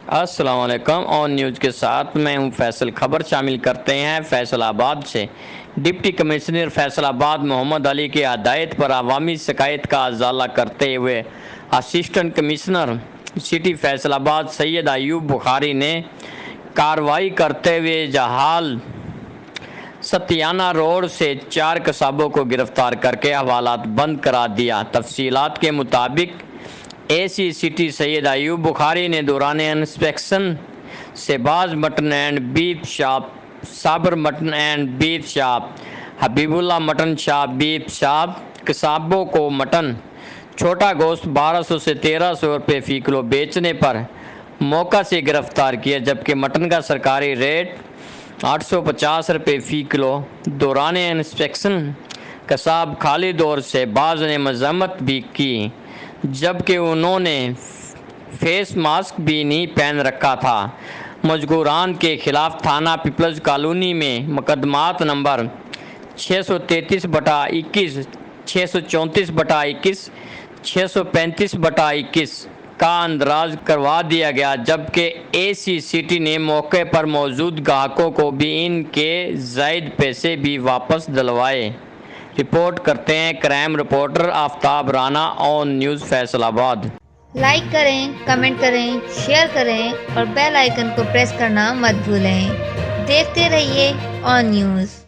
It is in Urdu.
السلام علیکم، آن نیوز کے ساتھ میں ہوں فیصل۔ خبر شامل کرتے ہیں فیصل آباد سے۔ ڈپٹی کمشنر فیصل آباد محمد علی کی ہدایت پر عوامی شکایت کا ازالہ کرتے ہوئے اسسٹنٹ کمشنر سٹی فیصل آباد سید ایوب بخاری نے کارروائی کرتے ہوئے جہال ستیانہ روڈ سے 4 قصابوں کو گرفتار کر کے حوالات بند کرا دیا۔ تفصیلات کے مطابق اے سی سٹی سید ایوب بخاری نے دوران inspection Shahbaz mutton and beef shop, Sabir mutton and beef shop, Habib Ullah mutton shop, beef shop قصابوں کو مٹن چھوٹا گوشت 1200 سے 1300 روپے فی کلو بیچنے پر موقع سے گرفتار کیا، جبکہ مٹن کا سرکاری ریٹ 850 روپے فی کلو۔ دوران انسپیکشن قصاب خالد اور شہباز نے مذمت بھی کی، جبکہ انہوں نے فیس ماسک بھی نہیں پہن رکھا تھا۔ مذکوران کے خلاف تھانہ پیپلز کالونی میں مقدمات نمبر 633/21، 634/21، 635/21 کا اندراج کروا دیا گیا، جبکہ اے سی سٹی نے موقع پر موجود گاہکوں کو بھی ان کے زائد پیسے بھی واپس دلوائے۔ رپورٹ کرتے ہیں کرائم رپورٹر آفتاب رانا، آن نیوز فیصل آباد۔ لائک کریں، کمنٹ کریں، شیئر کریں اور بیل آئیکن کو پریس کرنا مت بھولیں۔ دیکھتے رہیے آن نیوز۔